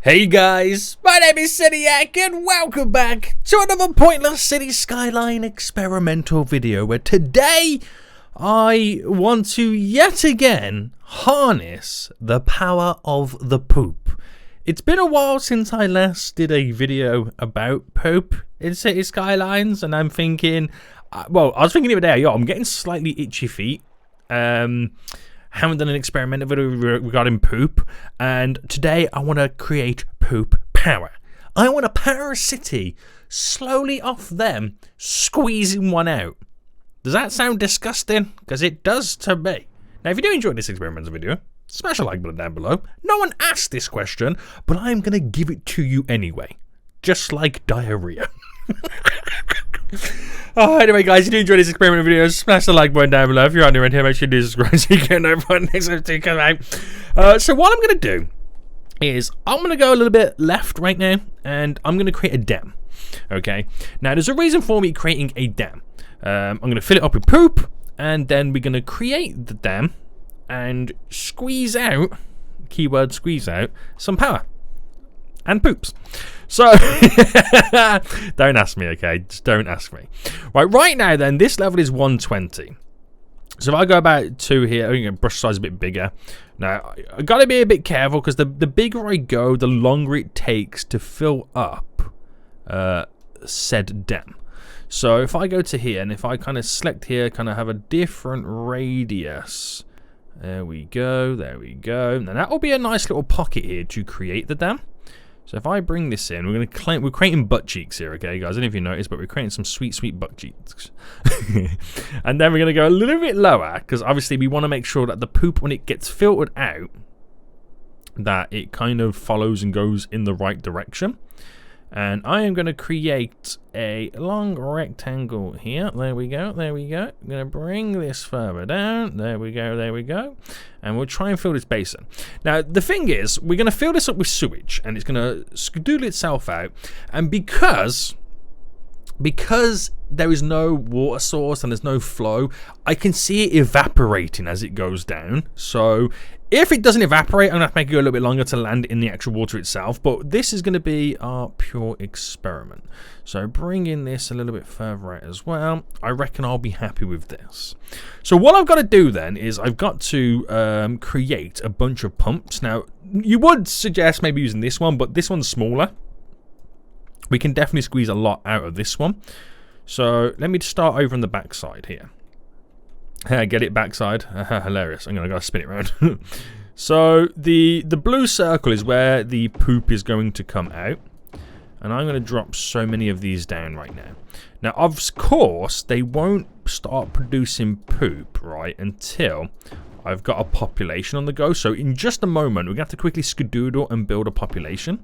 Hey guys, my name is Cityyak and welcome back to another pointless city skyline experimental video where today I want to yet again harness the power of the poop. It's been a while since I last did a video about poop in City Skylines and I'm thinking, I was thinking the other day, I'm getting slightly itchy feet. Haven't done an experimental video regarding poop, and today I want to create poop power. I want to power a city slowly off them squeezing one out. Does that sound disgusting? Because it does to me. Now, if you do enjoy this experimental video, smash a like button down below. No one asked this question, but I'm going to give it to you anyway. Just like diarrhea. Anyway guys, if you do enjoy this experimental video, smash the like button down below. If you're on around here, make sure you do subscribe so you get notified next time to come out. So what I'm going to do is I'm going to go a little bit left right now and I'm going to create a dam. Okay, now there's a reason for me creating a dam. I'm going to fill it up with poop and then we're going to create the dam and squeeze out, keyword squeeze out, some power and poops. So, don't ask me, okay? Just don't ask me. Right now then, this level is 120. So if I go about 2 here, I'm going to brush size a bit bigger. Now, I got to be a bit careful because the bigger I go, the longer it takes to fill up said dam. So if I go to here, and if I kind of select here, kind of have a different radius. There we go, there we go. Now that will be a nice little pocket here to create the dam. So if I bring this in, we're creating butt cheeks here, okay, guys? I don't know if you noticed, but we're creating some sweet, sweet butt cheeks. And then we're going to go a little bit lower, because obviously we want to make sure that the poop, when it gets filtered out, that it kind of follows and goes in the right direction. And I am going to create a long rectangle here. There we go, there we go. I'm going to bring this further down. There we go, there we go. And we'll try and fill this basin. Now, the thing is, we're going to fill this up with sewage. And it's going to skedoodle itself out. And because there is no water source and there's no flow, I can see it evaporating as it goes down. So if it doesn't evaporate, I'm going to have to make it go a little bit longer to land in the actual water itself. But this is going to be our pure experiment. So bringing this a little bit further out as well, I reckon I'll be happy with this. So what I've got to do then is I've got to create a bunch of pumps. Now, you would suggest maybe using this one, but this one's smaller. We can definitely squeeze a lot out of this one. So let me start over on the back side here. Get it backside. Hilarious. I'm going to go spin it around. So the blue circle is where the poop is going to come out. And I'm going to drop so many of these down right now. Now, of course, they won't start producing poop, right, until I've got a population on the go. So in just a moment, we're going to have to quickly skedoodle and build a population.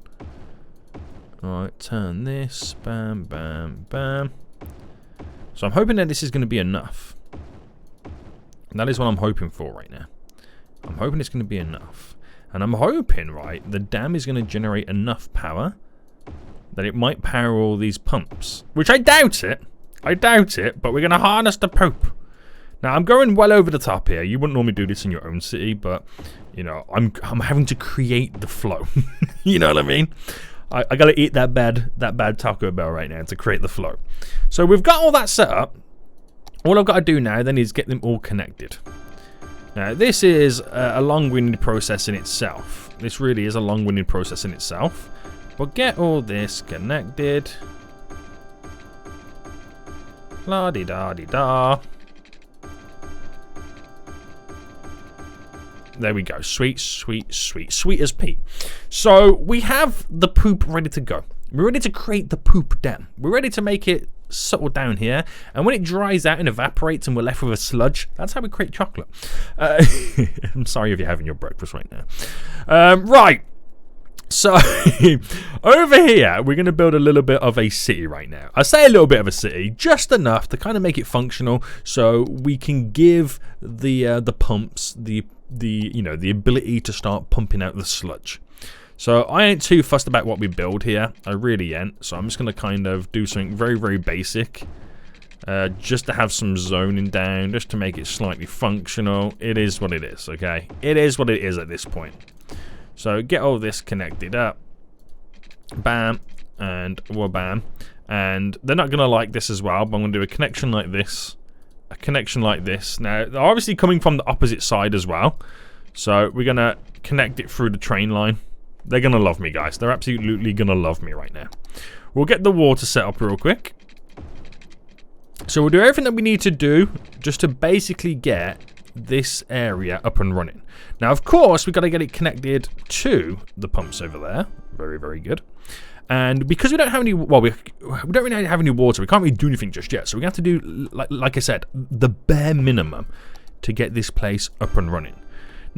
Alright, turn this. Bam, bam, bam. So I'm hoping that this is going to be enough. That is what I'm hoping for right now. I'm hoping it's going to be enough. And I'm hoping, right, the dam is going to generate enough power that it might power all these pumps. Which I doubt it. I doubt it, but we're going to harness the poop. Now, I'm going well over the top here. You wouldn't normally do this in your own city, but, you know, I'm having to create the flow. You know what I mean? I gotta eat that bad Taco Bell right now to create the flow. So we've got all that set up. All I've got to do now then is get them all connected. Now this is a long-winded process in itself. This really is a long-winded process in itself. But get all this connected. La-di-da-di-da. There we go. Sweet, sweet, sweet. Sweet as Pete. So we have the poop ready to go. We're ready to create the poop dam. We're ready to make it settle down here. And when it dries out and evaporates and we're left with a sludge, that's how we create chocolate. I'm sorry if you're having your breakfast right now. Right. So over here, we're going to build a little bit of a city right now. I say a little bit of a city, just enough to kind of make it functional so we can give the pumps the ability to start pumping out the sludge. So I ain't too fussed about what we build here. I really ain't. So I'm just going to kind of do something very, very basic. Just to have some zoning down, just to make it slightly functional. It is what it is, okay? It is what it is at this point. So get all this connected up. Bam. And bam. And they're not going to like this as well, but I'm going to do a connection like this. A connection like this. Now, they're obviously coming from the opposite side as well. So we're going to connect it through the train line. They're going to love me, guys. They're absolutely going to love me right now. We'll get the water set up real quick. So we'll do everything that we need to do just to basically get this area up and running. Now, of course, we've got to get it connected to the pumps over there. Very, very good. And because we don't have any, well, we don't really have any water, we can't really do anything just yet. So we have to do, like I said, the bare minimum to get this place up and running.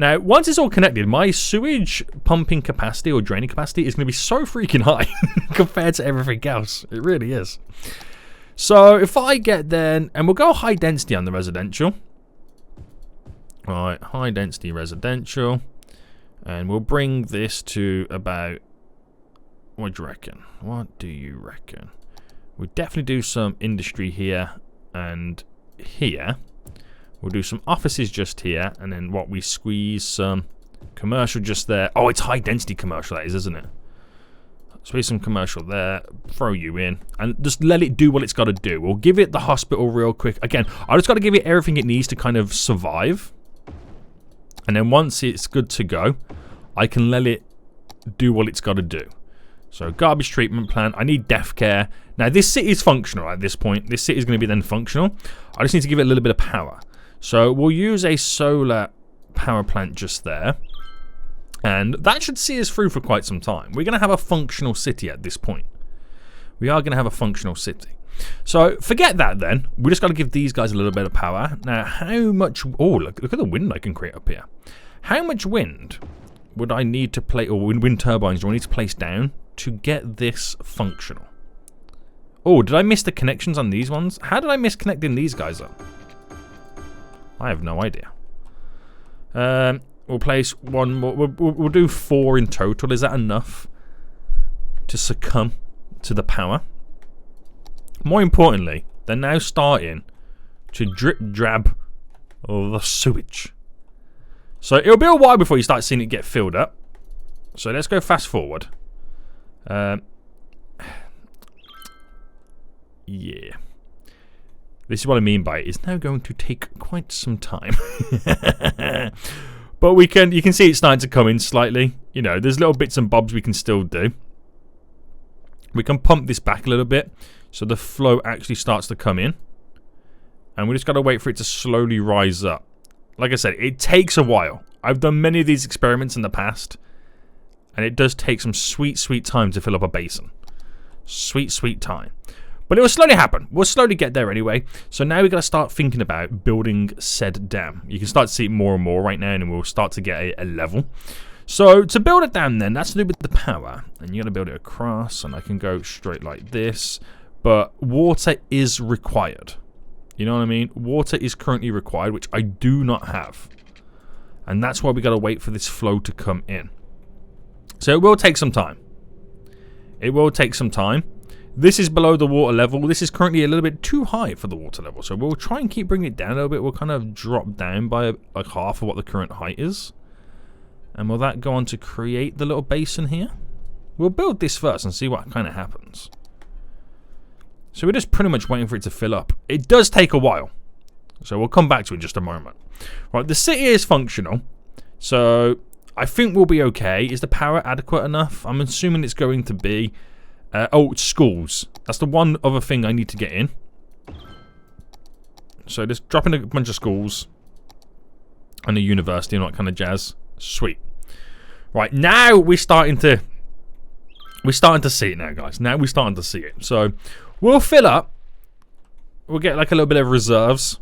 Now, once it's all connected, my sewage pumping capacity or draining capacity is going to be so freaking high compared to everything else. It really is. So if I get then, and we'll go high density on the residential. All right, high density residential. And we'll bring this to about, what do you reckon? What do you reckon? We'll definitely do some industry here and here. We'll do some offices just here, and then what we squeeze some commercial just there. Oh, it's high density commercial, that is, isn't it? Squeeze some commercial there, throw you in, and just let it do what it's got to do. We'll give it the hospital real quick. Again, I just got to give it everything it needs to kind of survive. And then once it's good to go, I can let it do what it's got to do. So garbage treatment plant, I need death care. Now this city is functional at this point. This city is going to be then functional. I just need to give it a little bit of power. So we'll use a solar power plant just there. And that should see us through for quite some time. We're going to have a functional city at this point. We are going to have a functional city. So forget that then. We just got to give these guys a little bit of power. Now how much... Oh, look at the wind I can create up here. How much wind would I need to place... Or wind turbines do I need to place down to get this functional? Oh, did I miss the connections on these ones? How did I miss connecting these guys up? I have no idea. We'll place one more. We'll do 4 in total. Is that enough to succumb to the power? More importantly, they're now starting to drip drab the sewage. So it'll be a while before you start seeing it get filled up. So let's go fast forward. Yeah. This is what I mean by it. It's now going to take quite some time. But you can see it's starting to come in slightly. You know, there's little bits and bobs we can still do. We can pump this back a little bit so the flow actually starts to come in. And we just got to wait for it to slowly rise up. Like I said, it takes a while. I've done many of these experiments in the past. And it does take some sweet, sweet time to fill up a basin. Sweet, sweet time. But it will slowly happen. We'll slowly get there anyway. So now we've got to start thinking about building said dam. You can start to see it more and more right now, and we'll start to get a level. So to build a dam then, that's to do with the power. And you got to build it across, and I can go straight like this. But water is required. You know what I mean? Water is currently required, which I do not have. And that's why we got to wait for this flow to come in. So it will take some time. It will take some time. This is below the water level. This is currently a little bit too high for the water level. So we'll try and keep bringing it down a little bit. We'll kind of drop down by like half of what the current height is. And will that go on to create the little basin here? We'll build this first and see what kind of happens. So we're just pretty much waiting for it to fill up. It does take a while. So we'll come back to it in just a moment. Right, the city is functional. So I think we'll be okay. Is the power adequate enough? I'm assuming it's going to be. Oh, schools. That's the one other thing I need to get in. So just drop in a bunch of schools. And a university and all that kind of jazz. Sweet. Right, now we're starting to see it now, guys. Now we're starting to see it. So we'll fill up. We'll get like a little bit of reserves.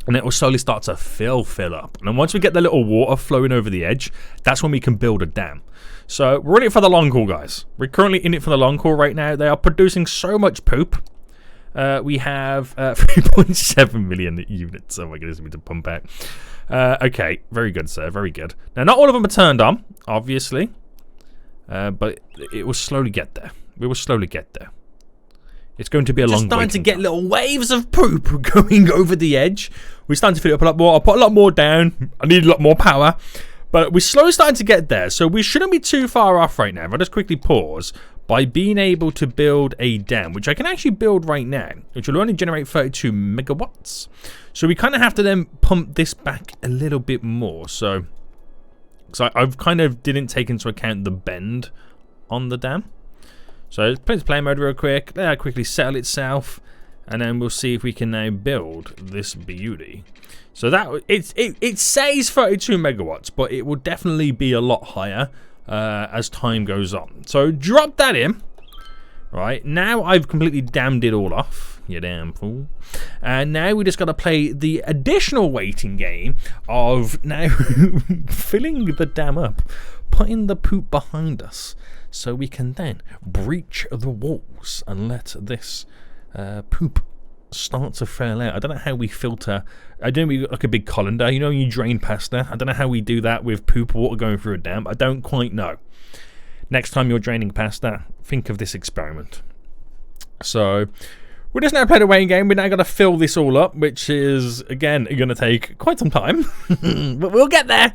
And it will slowly start to fill up. And then once we get the little water flowing over the edge, that's when we can build a dam. So we're in it for the long haul, guys. We're currently in it for the long haul right now. They are producing so much poop. We have 3.7 million units. Oh my goodness, we need to pump out. Okay, very good, sir. Very good. Now, not all of them are turned on, obviously. But it will slowly get there. We will slowly get there. It's going to be a long way. Just starting to get little waves of poop going over the edge. We're starting to fill it up a lot more. I'll put a lot more down. I need a lot more power. But we're slowly starting to get there, so we shouldn't be too far off right now. If I just quickly pause, by being able to build a dam, which I can actually build right now, which will only generate 32 megawatts. So we kind of have to then pump this back a little bit more. So I've kind of didn't take into account the bend on the dam. So let's put it to play mode real quick. Let it quickly settle itself, and then we'll see if we can now build this beauty. So that it says 32 megawatts, but it will definitely be a lot higher as time goes on. So drop that in. Right, now I've completely dammed it all off, you damn fool. And now we just got to play the additional waiting game of now filling the dam up, putting the poop behind us, so we can then breach the walls and let this poop start to fail out. I don't know how we filter. I don't know, we got like a big colander. You know when you drain pasta? I don't know how we do that with poop water going through a dam. I don't quite know. Next time you're draining pasta, think of this experiment. So we're just now playing a waiting game. We're now going to fill this all up, which is, again, going to take quite some time. But we'll get there.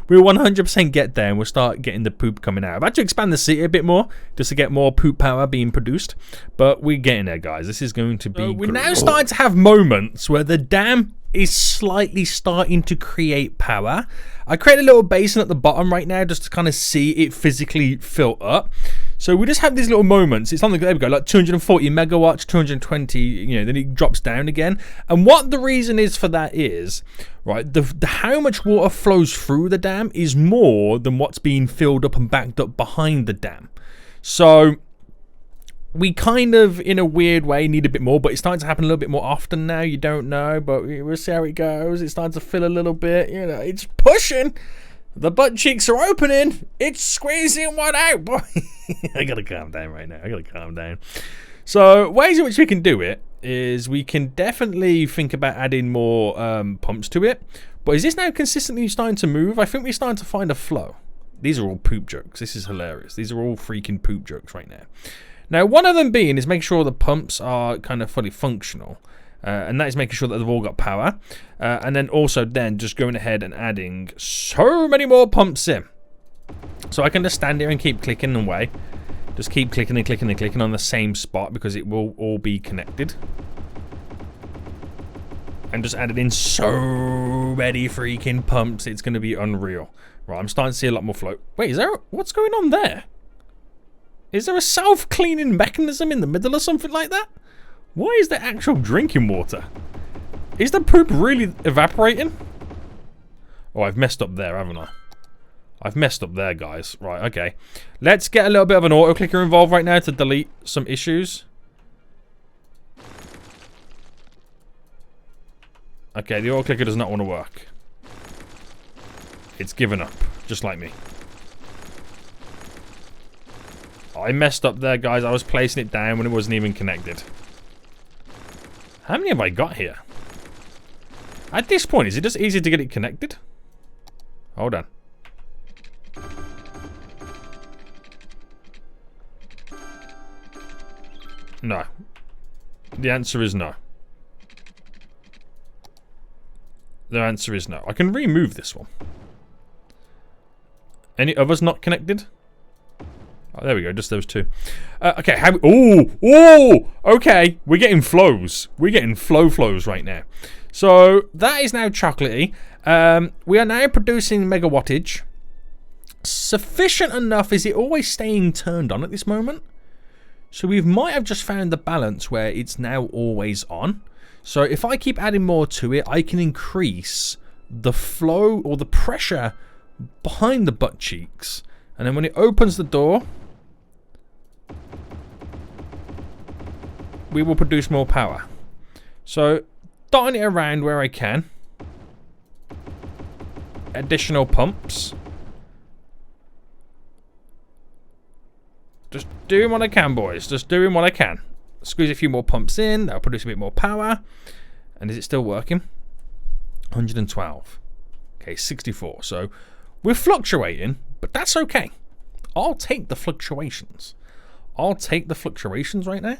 We'll 100% get there, and we'll start getting the poop coming out. I've had to expand the city a bit more, just to get more poop power being produced. But we're getting there, guys. This is going to be We're now starting to have moments where the dam is slightly starting to create power. I created a little basin at the bottom right now just to kind of see it physically fill up. So we just have these little moments. It's on the, there we go, like 240 megawatts, 220, you know, then it drops down again. And what the reason is for that is, right, the how much water flows through the dam is more than what's being filled up and backed up behind the dam. So we kind of, in a weird way, need a bit more, but it's starting to happen a little bit more often now. You don't know, but we'll see how it goes. It's starting to fill a little bit, you know, it's pushing. The butt cheeks are opening. It's squeezing one out, boy. I gotta calm down right now. I gotta calm down. So, ways in which we can do it is we can definitely think about adding more pumps to it. But is this now consistently starting to move? I think we're starting to find a flow. These are all poop jokes. This is hilarious. These are all freaking poop jokes right now. Now, one of them being is make sure the pumps are kind of fully functional. And that is making sure that they've all got power. And then also then just going ahead and adding so many more pumps in. So I can just stand here and keep clicking away. Just keep clicking and clicking and clicking on the same spot because it will all be connected. And just added in so many freaking pumps. It's going to be unreal. Right, I'm starting to see a lot more flow. Wait, is there... What's going on there? Is there a self-cleaning mechanism in the middle or something like that? Why is there actual drinking water? Is the poop really evaporating? Oh, I've messed up there, haven't I? I've messed up there, guys. Right, okay. Let's get a little bit of an auto-clicker involved right now to delete some issues. Okay, the auto-clicker does not want to work. It's given up, just like me. I messed up there, guys. I was placing it down when it wasn't even connected. How many have I got here? At this point, is it just easy to get it connected? Hold on. No. The answer is no. The answer is no. I can remove this one. Any others not connected? Oh, there we go, just those two. Okay, how... Oh! Okay, we're getting flows. We're getting flows right now. So, that is now chocolatey. We are now producing megawattage. Sufficient enough, is it always staying turned on at this moment? So, we might have just found the balance where it's now always on. So, if I keep adding more to it, I can increase the flow or the pressure behind the butt cheeks. And then when it opens the door... we will produce more power. So, dotting it around where I can. Additional pumps. Just doing what I can, boys. Just doing what I can. Squeeze a few more pumps in. That'll produce a bit more power. And is it still working? 112. Okay, 64. So, we're fluctuating, but that's okay. I'll take the fluctuations. I'll take the fluctuations right now.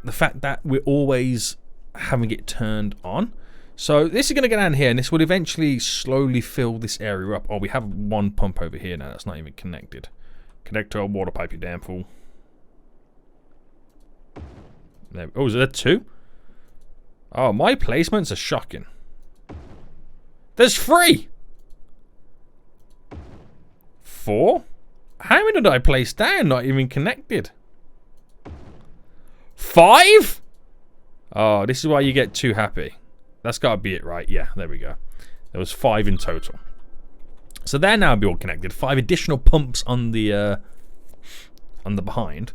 The fact that we're always having it turned on. So this is going to go down here, and this will eventually slowly fill this area up. Oh, we have one pump over here now that's not even connected. Connect to a water pipe, you damn fool. There, oh, is there 2? Oh, my placements are shocking. There's 3! 4? How many did I place down? Not even connected. 5? Oh, this is why you get too happy. That's got to be it, right? Yeah, there we go. There was 5 in total. So they're now be all connected. 5 additional pumps on the behind.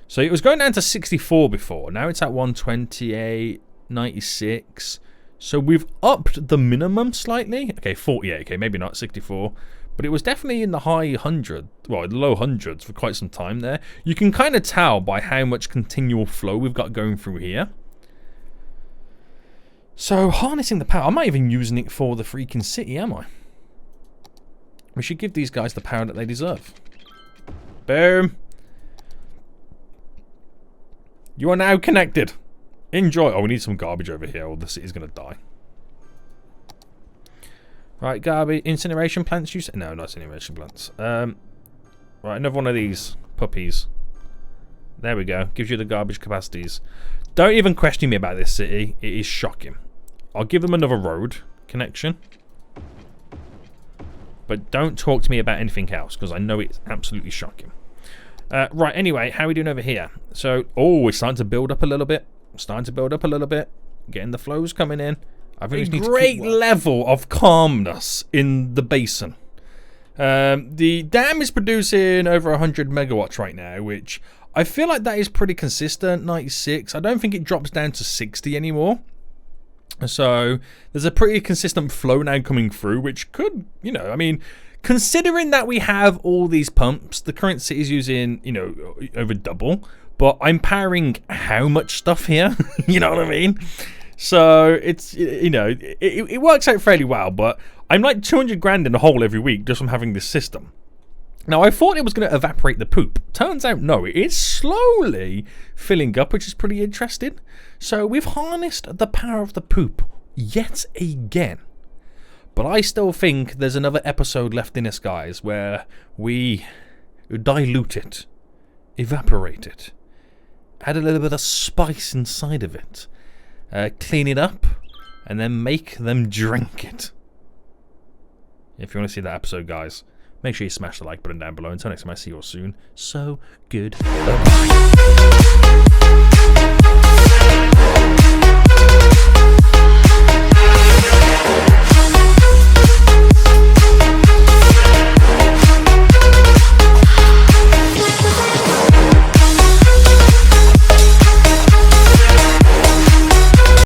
So it was going down to 64 before. Now it's at 128, 96. So we've upped the minimum slightly. Okay, 48. Okay, maybe not 64. But it was definitely in the high 100, well, the low hundreds for quite some time there. You can kind of tell by how much continual flow we've got going through here. So, harnessing the power. I'm not even using it for the freaking city, am I? We should give these guys the power that they deserve. Boom. You are now connected. Enjoy. Oh, we need some garbage over here or the city's going to die. Right, garbage. Incineration plants. No, not incineration plants. Right, another one of these puppies. There we go. Gives you the garbage capacities. Don't even question me about this city. It is shocking. I'll give them another road connection. But don't talk to me about anything else, because I know it's absolutely shocking. Right, anyway, how are we doing over here? So, oh, we're starting to build up a little bit. Getting the flows coming in. I think a great level of calmness in the basin. The dam is producing over 100 megawatts right now, which I feel like that is pretty consistent, 96. I don't think it drops down to 60 anymore. So there's a pretty consistent flow now coming through, which could, you know, I mean, considering that we have all these pumps, the current city is using, you know, over double, but I'm powering how much stuff here? You know what I mean? So it's, you know, it works out fairly well, but I'm like 200 grand in the hole every week just from having this system. Now, I thought it was going to evaporate the poop. Turns out, no, it is slowly filling up, which is pretty interesting. So we've harnessed the power of the poop yet again. But I still think there's another episode left in us, guys, where we dilute it, evaporate it, add a little bit of spice inside of it, clean it up, and then make them drink it. If you want to see that episode, guys, make sure you smash the like button down below. Until next time, I see you all soon. So, goodbye.